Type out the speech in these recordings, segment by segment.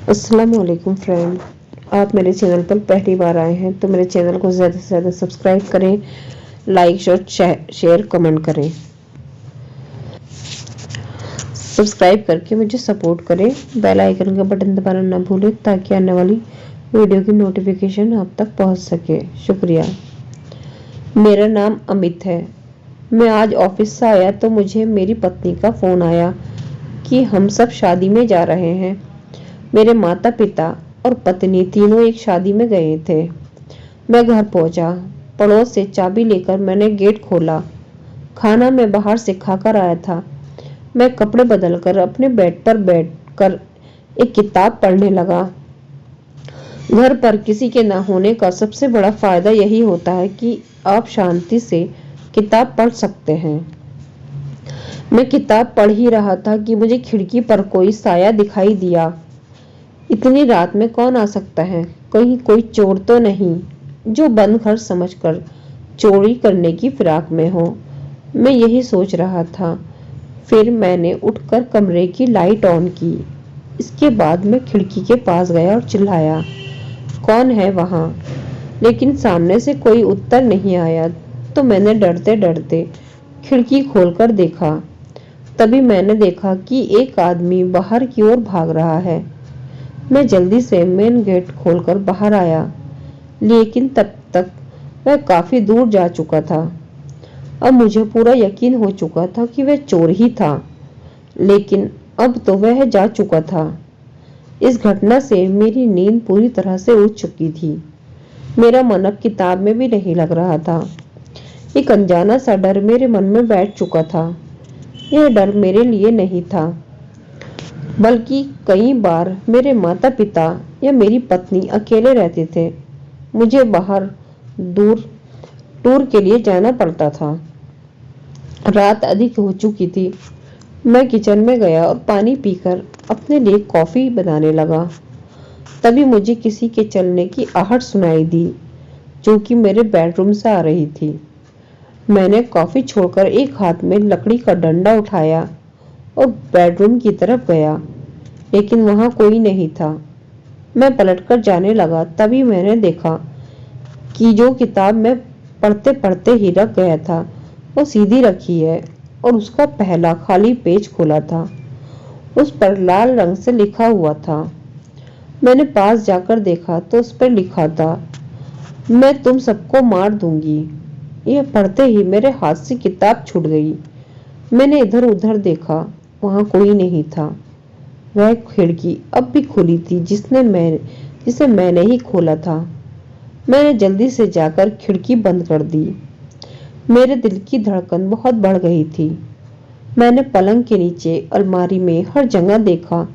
अस्सलाम वालेकुम फ्रेंड। आप मेरे चैनल पर पहली बार आए हैं तो मेरे चैनल को ज़्यादा से ज़्यादा सब्सक्राइब करें, लाइक और शेयर कमेंट करें। सब्सक्राइब करके मुझे सपोर्ट करें। बेल आइकन का बटन दबाना ना भूलें ताकि आने वाली वीडियो की नोटिफिकेशन आप तक पहुंच सके। शुक्रिया। मेरा नाम अमित है। मैं आज ऑफिस से आया तो मुझे मेरी पत्नी का फ़ोन आया कि हम सब शादी में जा रहे हैं। मेरे माता पिता और पत्नी तीनों एक शादी में गए थे। मैं घर पहुंचा। पड़ोस से चाबी लेकर मैंने गेट खोला। खाना मैं बाहर से खाकर आया था। मैं कपड़े बदलकर अपने बेड पर बैठकर एक किताब पढ़ने लगा। घर पर किसी के ना होने का सबसे बड़ा फायदा यही होता है कि आप शांति से किताब पढ़ सकते हैं। मैं किताब पढ़ ही रहा था कि मुझे खिड़की पर कोई साया दिखाई दिया। इतनी रात में कौन आ सकता है? कहीं कोई चोर तो नहीं जो बंद घर समझकर चोरी करने की फिराक में हो। मैं यही सोच रहा था। फिर मैंने उठकर कमरे की लाइट ऑन की। इसके बाद मैं खिड़की के पास गया और चिल्लाया, कौन है वहां? लेकिन सामने से कोई उत्तर नहीं आया। तो मैंने डरते डरते खिड़की खोलकर देखा। तभी मैंने देखा कि एक आदमी बाहर की ओर भाग रहा है। मैं जल्दी से मेन गेट खोलकर बाहर आया, लेकिन तब तक वह काफी दूर जा चुका था। अब मुझे पूरा यकीन हो चुका था कि वह चोर ही था, लेकिन अब तो वह जा चुका था। इस घटना से मेरी नींद पूरी तरह से उड़ चुकी थी। मेरा मन अब किताब में भी नहीं लग रहा था। एक अनजाना सा डर मेरे मन में बैठ चुका था। यह डर मेरे लिए नहीं था, बल्कि कई बार मेरे माता पिता या मेरी पत्नी अकेले रहते थे। मुझे बाहर दूर टूर के लिए जाना पड़ता था। रात अधिक हो चुकी थी। मैं किचन में गया और पानी पीकर अपने लिए कॉफी बनाने लगा। तभी मुझे किसी के चलने की आहट सुनाई दी, जो कि मेरे बेडरूम से आ रही थी। मैंने कॉफी छोड़कर एक हाथ में लकड़ी का डंडा उठाया और बेडरूम की तरफ गया, लेकिन वहां कोई नहीं था। मैं पलटकर जाने लगा। तभी मैंने देखा कि जो किताब मैं पढ़ते पढ़ते ही रख गया था वो सीधी रखी है और उसका पहला खाली पेज खोला था। उस पर लाल रंग से लिखा हुआ था। मैंने पास जाकर देखा तो उस पर लिखा था, मैं तुम सबको मार दूंगी। यह पढ़ते ही मेरे हाथ से किताब छूट गई। मैंने इधर उधर देखा, वहां कोई नहीं था। वह खिड़की अब भी खुली थी जिसे मैंने ही खोला था। मैंने जल्दी से जाकर खिड़की बंद कर दी। मेरे दिल की धड़कन बहुत बढ़ गई थी। मैंने पलंग के नीचे, अलमारी में, हर जगह देखा,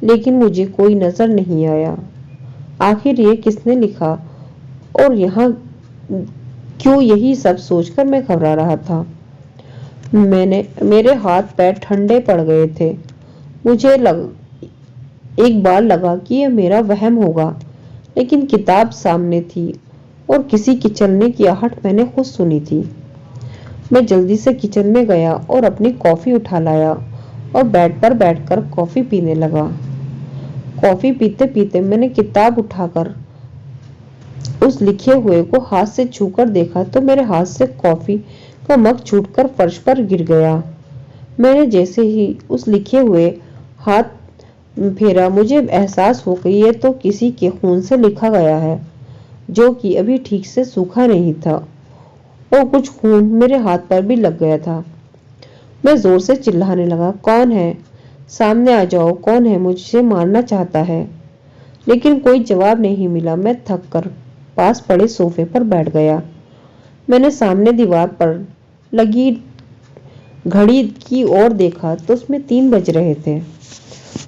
लेकिन मुझे कोई नजर नहीं आया। आखिर ये किसने लिखा और यहाँ क्यों? यही सब सोचकर मैं घबरा रहा था। मेरे हाथ पैर ठंडे पड़ गए थे। एक बार लगा कि यह मेरा वहम होगा, लेकिन किताब सामने थी और किसी के चलने की आहट मैंने खुद सुनी थी। मैं जल्दी से किचन में गया और अपनी कॉफी उठा लाया और बेड पर बैठकर कॉफी पीने लगा। कॉफी पीते पीते मैंने किताब उठाकर उस लिखे हुए को हाथ से छूकर देखा तो मेरे हाथ से कॉफी का मग छूटकर फर्श पर गिर गया। मैंने जैसे ही उस लिखे हुए हाथ फेरा, मुझे एहसास हो गई ये तो किसी के खून से लिखा गया है, जो कि अभी ठीक से सूखा नहीं था और कुछ खून मेरे हाथ पर भी लग गया था। मैं जोर से चिल्लाने लगा, कौन है? सामने आ जाओ, कौन है? मुझे मारना चाहता है। लेकिन कोई जवाब नहीं मिला। मैं थक कर पास पड़े सोफे पर बैठ गया। मैंने सामने दीवार पर लगी घड़ी की ओर देखा तो उसमें 3 बज रहे थे।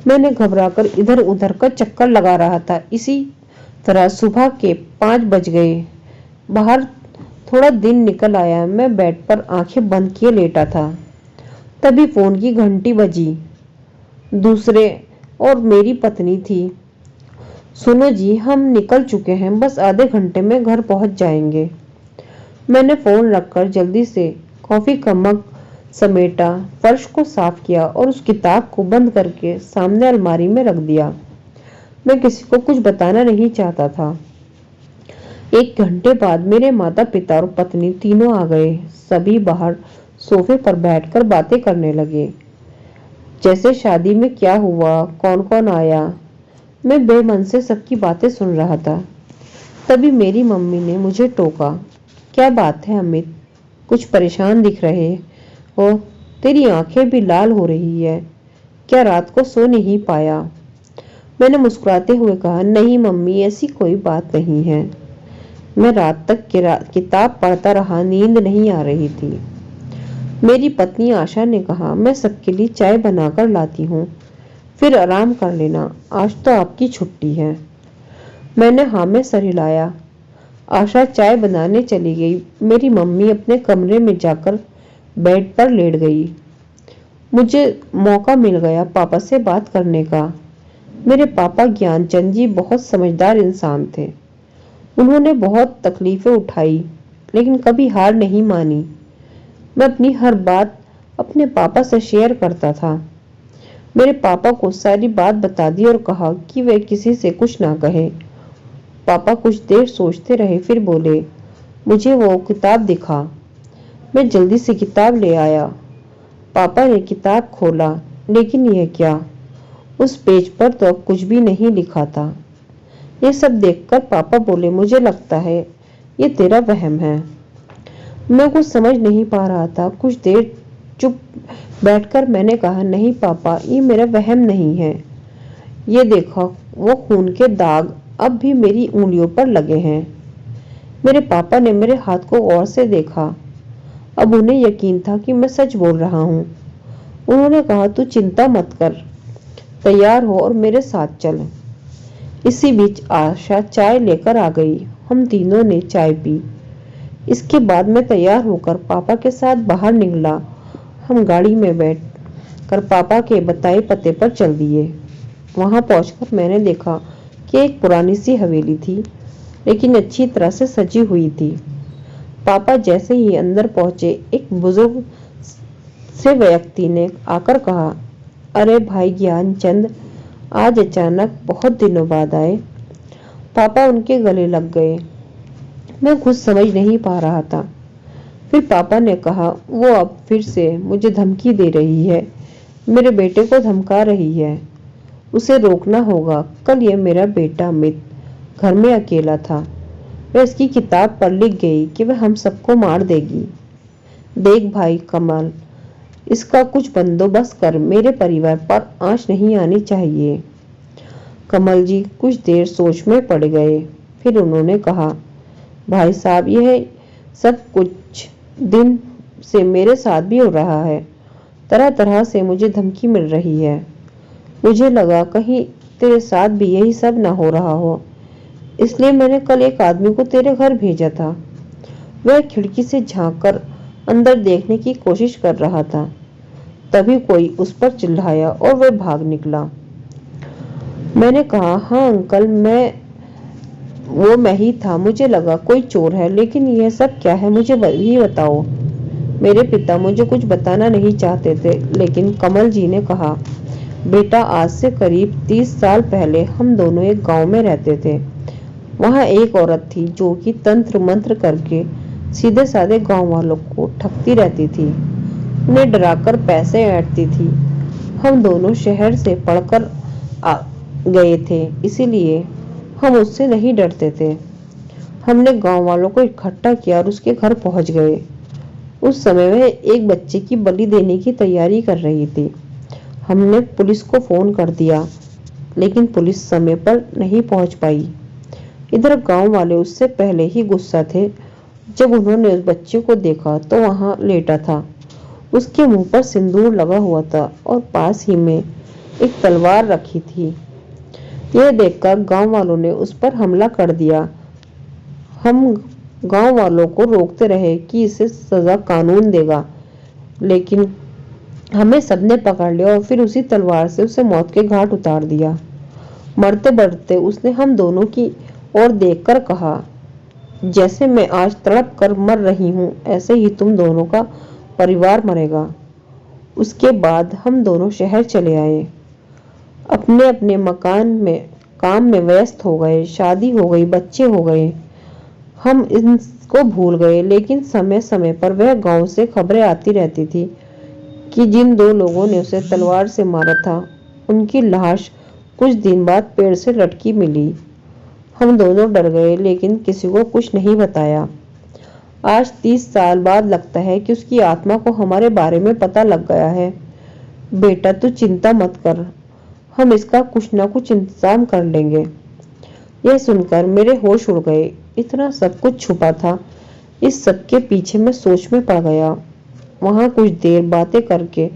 मैंने घबराकर इधर उधर का चक्कर लगा रहा था। इसी तरह सुबह के 5 बज गए। बाहर थोड़ा दिन निकल आया। मैं बेड पर आंखें बंद किए लेटा था। तभी फोन की घंटी बजी। दूसरे और मेरी पत्नी थी। सुनो जी, हम निकल चुके हैं, बस आधे घंटे में घर पहुंच जाएंगे। मैंने फोन रखकर जल्दी से कॉफी का मग समेटा, फर्श को साफ किया और उस किताब को बंद करके सामने अलमारी में रख दिया। मैं किसी को कुछ बताना नहीं चाहता था। 1 घंटे बाद मेरे माता पिता और पत्नी तीनों आ गए। सभी बाहर सोफे पर बैठकर बातें करने लगे, जैसे शादी में क्या हुआ, कौन कौन आया। मैं बेमन से सबकी बातें सुन रहा था। तभी मेरी मम्मी ने मुझे टोका। क्या बात है अमित, कुछ परेशान दिख रहे हो, तेरी आंखें भी लाल हो रही है, क्या रात को सो नहीं पाया? मैंने मुस्कुराते हुए कहा, नहीं मम्मी, ऐसी कोई बात नहीं है। मैं रात तक किताब पढ़ता रहा, नींद नहीं आ रही थी। मेरी पत्नी आशा ने कहा, मैं सबके लिए चाय बनाकर लाती हूँ, फिर आराम कर लेना, आज तो आपकी छुट्टी है। मैंने हाँ में सर हिलाया। आशा चाय बनाने चली गई। मेरी मम्मी अपने कमरे में जाकर बेड पर लेट गई। मुझे मौका मिल गया पापा से बात करने का। मेरे पापा ज्ञानचंद जी बहुत समझदार इंसान थे। उन्होंने बहुत तकलीफें उठाई, लेकिन कभी हार नहीं मानी। मैं अपनी हर बात अपने पापा से शेयर करता था। मेरे पापा को सारी बात बता दी और कहा कि वे किसी से कुछ ना कहे। पापा कुछ देर सोचते रहे, फिर बोले, मुझे वो किताब दिखा। मैं जल्दी से किताब ले आया। पापा ने किताब खोला, लेकिन यह क्या, उस पेज पर तो अब कुछ भी नहीं लिखा था। ये सब देखकर पापा बोले, मुझे लगता है ये तेरा वहम है। मैं कुछ समझ नहीं पा रहा था। कुछ देर चुप बैठकर मैंने कहा, नहीं पापा, ये मेरा वहम नहीं है। ये देखो, वो खून के दाग अब भी मेरी उंगलियों पर लगे हैं। मेरे पापा ने मेरे हाथ को गौर से देखा। अब उन्हें यकीन था कि मैं सच बोल रहा हूँ। उन्होंने कहा, तू चिंता मत कर, तैयार हो और मेरे साथ चल। इसी बीच आशा चाय लेकर आ गई। हम तीनों ने चाय पी। इसके बाद मैं तैयार होकर पापा के साथ बाहर निकला। हम गाड़ी में बैठ कर पापा के बताए पते पर चल दिए। वहां पहुंचकर मैंने देखा कि एक पुरानी सी हवेली थी, लेकिन अच्छी तरह से सजी हुई थी। पापा जैसे ही अंदर पहुंचे, एक बुजुर्ग से व्यक्ति ने आकर कहा, अरे भाई ज्ञानचंद, आज अचानक बहुत दिनों बाद आए। पापा उनके गले लग गए। मैं कुछ समझ नहीं पा रहा था। फिर पापा ने कहा, वो अब फिर से मुझे धमकी दे रही है, मेरे बेटे को धमका रही है, उसे रोकना होगा। कल ये मेरा बेटा अमित घर में अकेला था। वह इसकी किताब पर लिख गई कि वह हम सबको मार देगी। देख भाई कमल, इसका कुछ बंदोबस्त कर, मेरे परिवार पर आंच नहीं आनी चाहिए। कमल जी कुछ देर सोच में पड़ गए। फिर उन्होंने कहा, भाई साहब, यह सब कुछ दिन से मेरे साथ भी हो रहा है। तरह तरह से मुझे धमकी मिल रही है। मुझे लगा कहीं तेरे साथ भी यही सब ना हो रहा हो, इसलिए मैंने कल एक आदमी को तेरे घर भेजा था। वह खिड़की से झांककर अंदर देखने की कोशिश कर रहा था। तभी कोई उस पर चिल्लाया और वह भाग निकला। मैंने कहा, हाँ अंकल, मैं ही था। मुझे लगा कोई चोर है, लेकिन यह सब क्या है, मुझे भी बताओ। मेरे पिता मुझे कुछ बताना नहीं चाहते थे, लेकिन कमल जी ने कहा, बेटा, आज से करीब 30 साल पहले हम दोनों एक गांव में रहते थे। वहां एक औरत थी जो कि तंत्र मंत्र करके सीधे साधे गांव वालों को ठगती रहती थी, उन्हें डराकर पैसे ऐंठती थी। हम दोनों शहर से पढ़कर आ गए थे, इसीलिए हम उससे नहीं डरते थे। हमने गांव वालों को इकट्ठा किया और उसके घर पहुंच गए। उस समय वह एक बच्चे की बलि देने की तैयारी कर रही थी। हमने पुलिस को फोन कर दिया, लेकिन पुलिस समय पर नहीं पहुंच पाई। इधर गांव वाले उससे पहले ही गुस्सा थे। जब उन्होंने उस बच्चे को देखा तो वहां लेटा था। उसके मुंह पर सिंदूर लगा हुआ था और पास ही में एक तलवार रखी थी। यह देखकर गांव वालों ने उस पर हमला कर दिया। हम गांव वालों को रोकते रहे कि इसे सजा कानून देगा, लेकिन हमें सबने पकड़ लिया और फिर उसी तलवार से उसे मौत के घाट उतार दिया। मरते मरते उसने हम दोनों की ओर देखकर कहा, जैसे मैं आज तड़प कर मर रही हूँ, ऐसे ही तुम दोनों का परिवार मरेगा। उसके बाद हम दोनों शहर चले आए। अपने अपने मकान में काम में व्यस्त हो गए, शादी हो गई, बच्चे हो गए, हम इसको भूल गए। लेकिन समय समय पर वह गांव से खबरें आती रहती थी कि जिन 2 लोगों ने उसे तलवार से मारा था, उनकी लाश कुछ दिन बाद पेड़ से लटकी मिली। हम दोनों डर गए, लेकिन किसी को कुछ नहीं बताया। आज 30 साल बाद लगता है कि उसकी आत्मा को हमारे बारे में पता लग गया है। बेटा, तू चिंता मत कर, हम इसका कुछ ना कुछ इंतजाम कर लेंगे। यह सुनकर मेरे होश उड़ गए। इतना सब कुछ छुपा था। इस सब के पीछे मैं सोच में पड़ गया। वहां कुछ देर बातें करके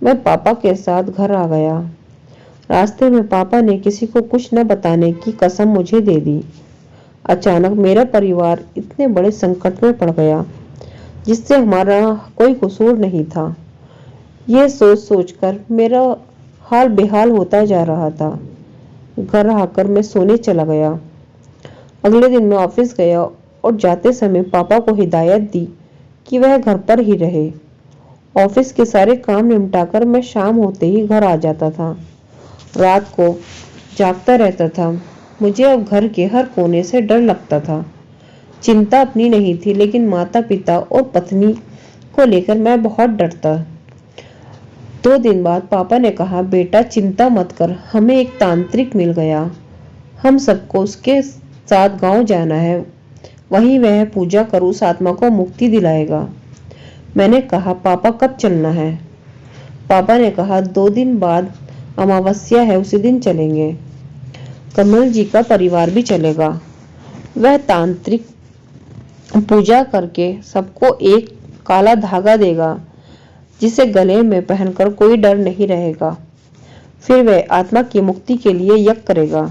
मैं पापा के साथ घर आ गया। रास्ते में पापा ने किसी को कुछ न बताने की कसम मुझे दे दी। अचानक मेरा परिवार इतने बड़े संकट में पड़ गया जिससे हमारा कोई कसूर नहीं था। यह सोच सोचकर मेरा हाल बेहाल होता जा रहा था। घर आकर मैं सोने चला गया। अगले दिन मैं ऑफिस गया और जाते समय पापा को हिदायत दी कि वह घर पर ही रहे। ऑफिस के सारे काम निपटाकर मैं शाम होते ही घर आ जाता था। रात को जागता रहता था। मुझे अब घर के हर कोने से डर लगता था। चिंता अपनी नहीं थी, लेकिन माता पिता और पत्नी को लेकर मैं बहुत डरता। 2 दिन बाद पापा ने कहा, बेटा चिंता मत कर, हमें एक तांत्रिक मिल गया। हम सबको उसके साथ गांव जाना है, वहीं वह पूजा कर उस आत्मा को मुक्ति दिलाएगा। मैंने कहा, पापा कब चलना है? पापा ने कहा, 2 दिन बाद अमावस्या है, उसी दिन चलेंगे। कमल जी का परिवार भी चलेगा। वह तांत्रिक पूजा करके सबको एक काला धागा देगा जिसे गले में पहनकर कोई डर नहीं रहेगा। फिर वह आत्मा की मुक्ति के लिए यज्ञ करेगा।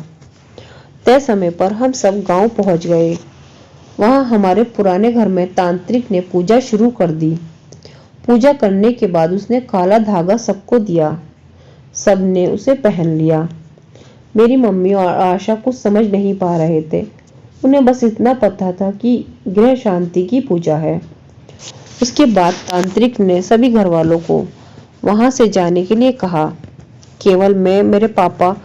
तय समय पर हम सब गांव पहुंच गए। वहां हमारे पुराने घर में तांत्रिक ने पूजा शुरू कर दी। पूजा करने के बाद उसने काला धागा सबको दिया। सबने उसे पहन लिया। मेरी मम्मी और आशा कुछ समझ नहीं पा रहे थे। उन्हें बस इतना पता था कि गृह शांति की पूजा है। उसके बाद तांत्रिक ने सभी घर वालों को वहां से जाने के लिए कहा। केवल मैं, मेरे पापा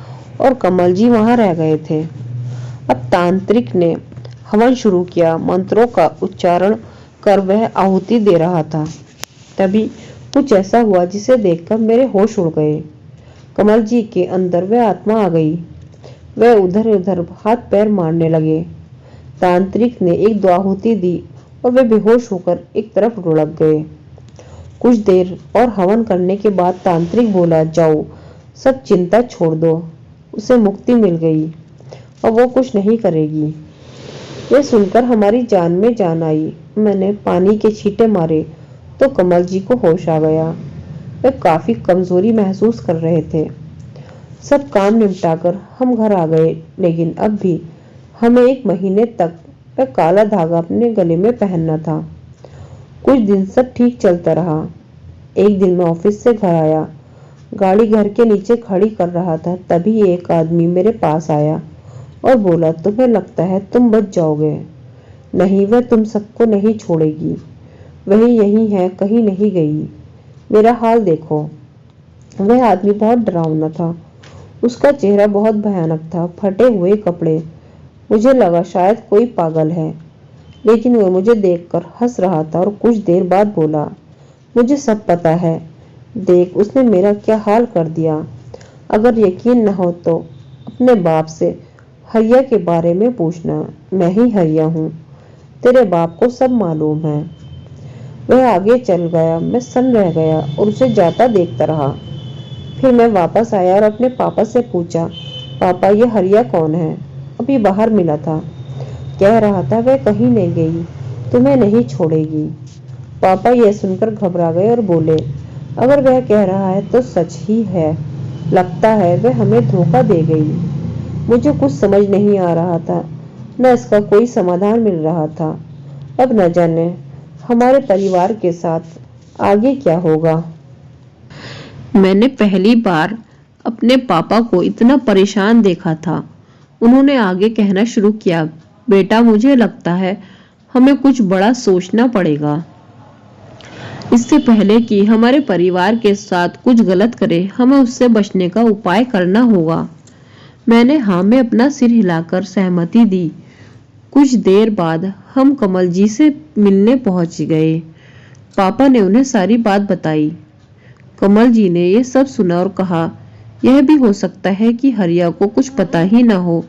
और कमल जी वहां रह गए थे। अब तांत्रिक ने हवन शुरू किया। मंत्रों का उच्चारण कर वह आहुति दे रहा था। तभी कुछ ऐसा हुआ जिसे देखकर मेरे होश उड़ गए। कमल जी के अंदर वह आत्मा आ गई। वह उधर उधर हाथ पैर मारने लगे। तांत्रिक ने 1-2 आहुति दी और वे बेहोश होकर एक तरफ लुढ़क गए। कुछ देर और हवन करने के बाद तांत्रिक बोला, जाओ, सब चिंता छोड़ दो, उसे मुक्ति मिल गई और वो कुछ नहीं करेगी। यह सुनकर हमारी जान में जान आई। मैंने पानी के छींटे मारे तो कमल जी को होश आ गया। वे काफी कमजोरी महसूस कर रहे थे। सब काम निपटाकर हम घर आ गए, लेकिन अब भी हमें 1 महीने तक वह काला धागा अपने गले में पहनना था। कुछ दिन सब ठीक चलता रहा। एक दिन मैं ऑफिस से घर आया। गाड़ी घर के नीचे खड़ी कर रहा था, तभी एक आदमी मेरे पास आया और बोला, तुम्हें लगता है तुम बच जाओगे? नहीं, वह तुम सबको नहीं छोड़ेगी। वह यही है, कहीं नहीं गई। मेरा हाल देखो। वह आदमी बहुत डरावना था। उसका चेहरा बहुत भयानक था, फटे हुए कपड़े। मुझे लगा शायद कोई पागल है, लेकिन वह मुझे देखकर हंस रहा था और कुछ देर बाद बोला, मुझे सब पता है। देख, उसने मेरा क्या हाल कर दिया। अगर यकीन न हो तो अपने बाप से हरिया के बारे में पूछना। मैं ही हरिया हूँ। तेरे बाप को सब मालूम है। वह आगे चल गया। मैं सन्न रह गया और उसे जाता देखता रहा। फिर मैं वापस आया और अपने पापा से पूछा, पापा, ये हरिया कौन है? अभी बाहर मिला था। कह रहा था वह कहीं नहीं गई, तुम्हें नहीं छोड़ेगी। पापा यह सुनकर घबरा गए और बोले, अगर वह कह रहा है तो सच ही है। लगता है वह हमें धोखा दे गई। मुझे कुछ समझ नहीं आ रहा था, न इसका कोई समाधान मिल रहा था। अब न जाने हमारे परिवार के साथ आगे क्या होगा। मैंने पहली बार अपने पापा को इतना परेशान देखा था। उन्होंने आगे कहना शुरू किया, बेटा, मुझे लगता है हमें कुछ बड़ा सोचना पड़ेगा। इससे पहले कि हमारे परिवार के साथ कुछ गलत करे, हमें उससे बचने का उपाय करना होगा। मैंने हाँ में अपना सिर हिलाकर सहमति दी। कुछ देर बाद हम कमल जी से मिलने पहुंच गए। पापा ने उन्हें सारी बात बताई। कमल जी ने यह सब सुना और कहा, यह भी हो सकता है कि हरिया को कुछ पता ही ना हो,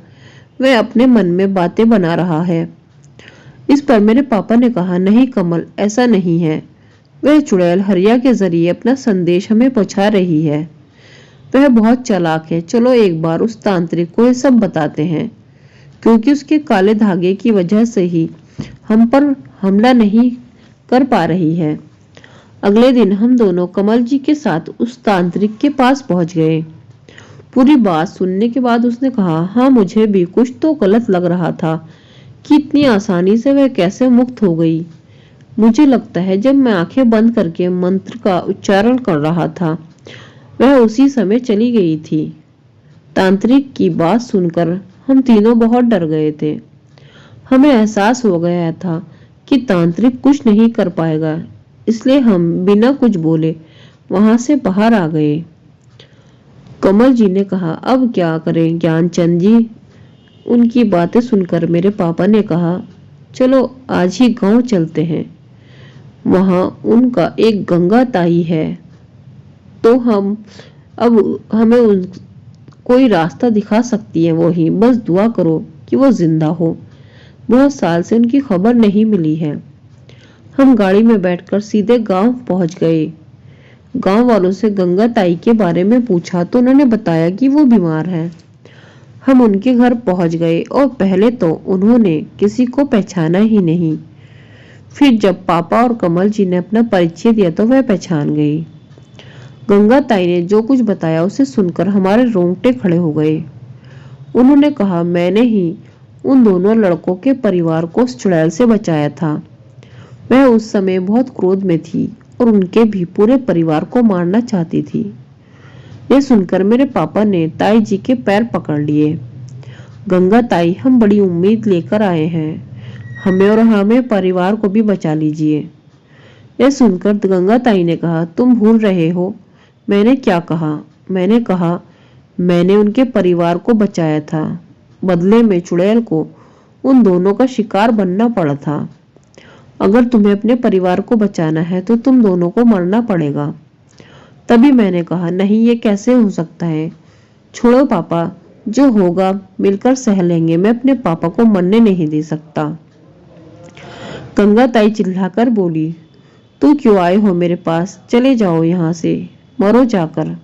वह अपने मन में बातें बना रहा है। इस पर मेरे पापा ने कहा, नहीं कमल, ऐसा नहीं है। वह चुड़ैल हरिया के जरिए अपना संदेश हमें पहुंचा रही है। वह बहुत चालाक है। चलो एक बार उस तांत्रिक को यह सब बताते हैं, क्योंकि उसके काले धागे की वजह से ही हम पर हमला नहीं कर पा रही है। अगले दिन हम दोनों कमल जी के साथ उस तांत्रिक के पास पहुंच गए। पूरी बात सुनने के बाद उसने कहा, हाँ मुझे भी कुछ तो गलत लग रहा था कि इतनी आसानी से वह कैसे मुक्त हो गई। मुझे लगता है जब मैं आंखें बंद करके मंत्र का उच्चारण कर रहा था, वह उसी समय चली गई थी। तांत्रिक की बात सुनकर हम तीनों बहुत डर गए थे। हमें एहसास हो गया था कि तांत्रिक कुछ नहीं कर पाएगा, इसलिए हम बिना कुछ बोले वहां से बाहर आ गए। कमल जी ने कहा, अब क्या करें ज्ञानचंद जी? उनकी बातें सुनकर मेरे पापा ने कहा, चलो आज ही गांव चलते हैं। वहां उनका एक गंगा ताई है, तो हमें कोई रास्ता दिखा सकती है। वो ही बस दुआ करो कि वो जिंदा हो। बहुत साल से उनकी खबर नहीं मिली है। हम गाड़ी में बैठकर सीधे गांव पहुंच गए। गांव वालों से गंगा ताई के बारे में पूछा तो उन्होंने बताया कि वो बीमार है। हम उनके घर पहुंच गए और पहले तो उन्होंने किसी को पहचाना ही नहीं। फिर जब पापा और कमल जी ने अपना परिचय दिया तो वह पहचान गई। गंगा ताई ने जो कुछ बताया उसे सुनकर हमारे रोंगटे खड़े हो गए। उन्होंने कहा, मैंने ही उन दोनों लड़कों के परिवार को उस चुड़ैल से बचाया था। वह उस समय बहुत क्रोध में थी और उनके भी पूरे परिवार को मारना चाहती थी। यह सुनकर मेरे पापा ने ताई जी के पैर पकड़ लिए। गंगा ताई, हम बड़ी उम्मीद लेकर आए हैं, हमें और हमें परिवार को भी बचा लीजिए। यह सुनकर गंगा ताई ने कहा, तुम भूल रहे हो मैंने क्या कहा। मैंने कहा मैंने उनके परिवार को बचाया था, बदले में चुड़ैल को उन दोनों का शिकार बनना पड़ा था। अगर तुम्हें अपने परिवार को बचाना है तो तुम दोनों को मरना पड़ेगा। तभी मैंने कहा, नहीं ये कैसे हो सकता है, छोड़ो पापा, जो होगा मिलकर सह लेंगे। मैं अपने पापा को मरने नहीं दे सकता। गंगा ताई चिल्लाकर बोली, तू क्यों आए हो मेरे पास? चले जाओ यहाँ से, मरो जाकर।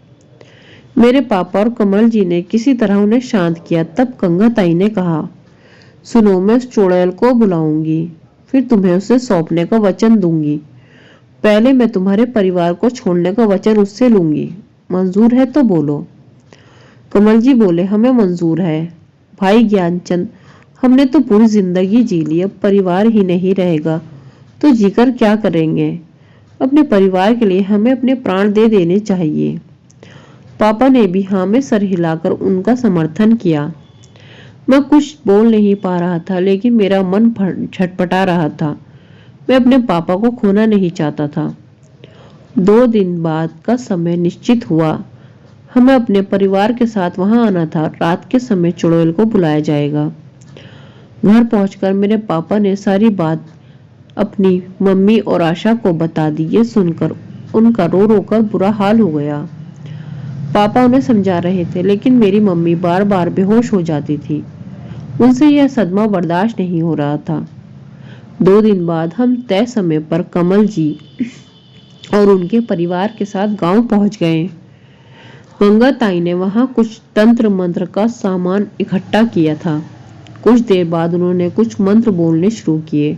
मेरे पापा और कमल जी ने किसी तरह उन्हें शांत किया। तब गंगा ताई ने कहा, सुनो, मैं उस चुड़ैल को बुलाऊंगी, फिर तुम्हें उसे सौंपने का वचन दूंगी। पहले मैं तुम्हारे परिवार को छोड़ने का वचन उससे लूंगी। मंजूर है तो बोलो। कमल जी बोले, हमें मंजूर है। भाई ज्ञानचंद, हमने तो पूरी जिंदगी जी ली, अब परिवार ही नहीं रहेगा तो जीकर क्या करेंगे? अपने परिवार के लिए हमें अपने प्राण दे देने चाहिए। पापा ने भी हाँ में सर हिलाकर उनका समर्थन किया। मैं कुछ बोल नहीं पा रहा था, लेकिन मेरा मन छटपटा रहा था। मैं अपने पापा को खोना नहीं चाहता था। 2 दिन बाद का समय निश्चित हुआ। हमें अपने परिवार के साथ वहां आना था। रात के समय चुड़ैल को बुलाया जाएगा। घर पहुंचकर मेरे पापा ने सारी बात अपनी मम्मी और आशा को बता दी। ये सुनकर उनका रो रो कर बुरा हाल हो गया। पापा उन्हें समझा रहे थे, लेकिन मेरी मम्मी बार बार बेहोश हो जाती थी। उनसे यह सदमा बर्दाश्त नहीं हो रहा था। 2 दिन बाद हम तय समय पर कमल जी और उनके परिवार के साथ गांव पहुंच गए। गंगा ताई ने वहां कुछ तंत्र मंत्र का सामान इकट्ठा किया था। कुछ देर बाद उन्होंने कुछ मंत्र बोलने शुरू किए।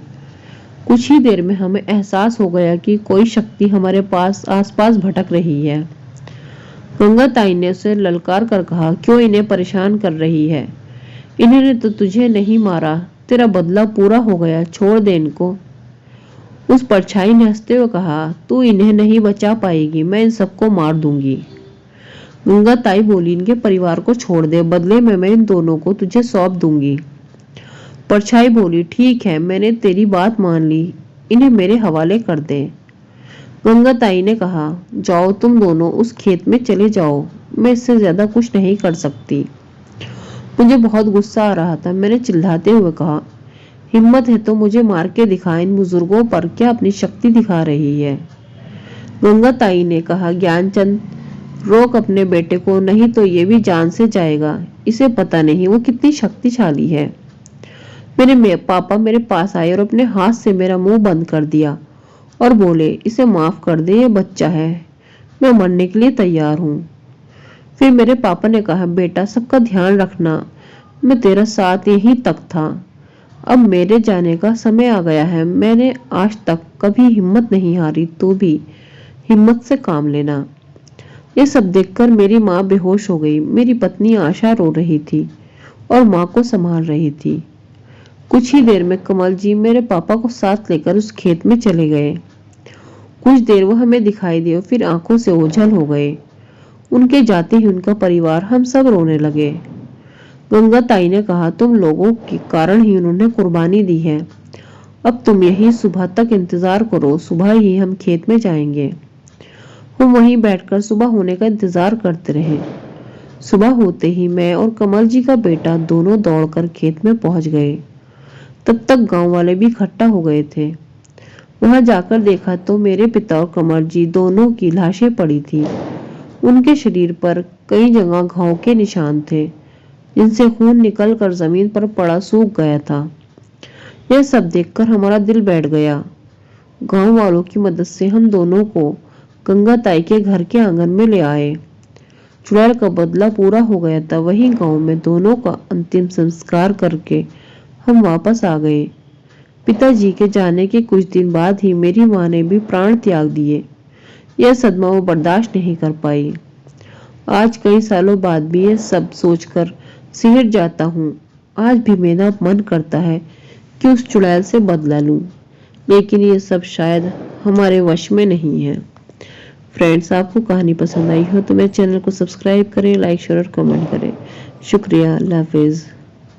कुछ ही देर में हमें एहसास हो गया कि कोई शक्ति हमारे पास आसपास भटक रही है। गंगा ताई ने उसे ललकार कर कहा, क्यों इन्हें परेशान कर रही है? इन्होंने तो तुझे नहीं मारा, तेरा बदला पूरा हो गया, छोड़ दे इनको। उस परछाई ने हंसते हुए कहा, तू इन्हें नहीं बचा पाएगी, मैं इन सबको मार दूंगी। गंगा ताई बोली, इनके परिवार को छोड़ दे, बदले में मैं इन दोनों को तुझे सौंप दूंगी। परछाई बोली, ठीक है, मैंने तेरी बात मान ली, इन्हें मेरे हवाले कर दे। गंगा ताई ने कहा, जाओ तुम दोनों उस खेत में चले जाओ, मैं इससे ज्यादा कुछ नहीं कर सकती। मुझे बहुत गुस्सा आ रहा था। मैंने चिल्लाते हुए कहा, हिम्मत है तो मुझे मार के दिखा, इन बुजुर्गों पर क्या अपनी शक्ति दिखा रही है। गंगा ताई ने कहा, ज्ञानचंद रोक अपने बेटे को, नहीं तो ये भी जान से जाएगा। इसे पता नहीं वो कितनी शक्तिशाली है। मेरे पापा मेरे पास आए और अपने हाथ से मेरा मुंह बंद कर दिया और बोले, इसे माफ कर दे, ये बच्चा है, मैं मरने के लिए तैयार हूँ। फिर मेरे पापा ने कहा, बेटा सबका ध्यान रखना, मैं तेरा साथ यहीं तक था, अब मेरे जाने का समय आ गया है। मैंने आज तक कभी हिम्मत नहीं हारी, तो भी हिम्मत से काम लेना। ये सब देखकर मेरी माँ बेहोश हो गई। मेरी पत्नी आशा रो रही थी और माँ को संभाल रही थी। कुछ ही देर में कमल जी मेरे पापा को साथ लेकर उस खेत में चले गए। कुछ देर वो हमें दिखाई दिए, फिर आंखों से ओझल हो गए। उनके जाते ही उनका परिवार, हम सब रोने लगे। गंगा ताई ने कहा, तुम लोगों के कारण ही उन्होंने कुर्बानी दी है। अब तुम यही सुबह तक इंतजार करो, सुबह ही हम खेत में जाएंगे। हम वहीं बैठकर सुबह होने का इंतजार करते रहे। सुबह होते ही मैं और कमल जी का बेटा दोनों दौड़कर खेत में पहुंच गए। तब तक गांव वाले भी इकट्ठा हो गए थे। वहां जाकर देखा तो मेरे पिता और कमल जी दोनों की लाशें पड़ी थी। उनके शरीर पर कई जगह घाव के निशान थे, जिनसे खून निकलकर जमीन पर पड़ा सूख गया था। यह सब देखकर हमारा दिल बैठ गया। गांव वालों की मदद से हम दोनों को गंगा ताई के घर के आंगन में ले आए। चुड़ैल का बदला पूरा हो गया था। वहीं गांव में दोनों का अंतिम संस्कार करके हम वापस आ गए। पिताजी के जाने के कुछ दिन बाद ही मेरी माँ ने भी प्राण त्याग दिए। यह सदमा वो बर्दाश्त नहीं कर पाई। आज कई सालों बाद भी यह सब सोचकर सिहर जाता हूँ। आज भी मेरा मन करता है कि उस चुड़ैल से बदला लूं, लेकिन ये सब शायद हमारे वश में नहीं है। फ्रेंड्स, आपको कहानी पसंद आई हो तो मेरे चैनल को सब्सक्राइब करें, लाइक शेयर और कमेंट करें। शुक्रिया। अल्लाह हाफिज।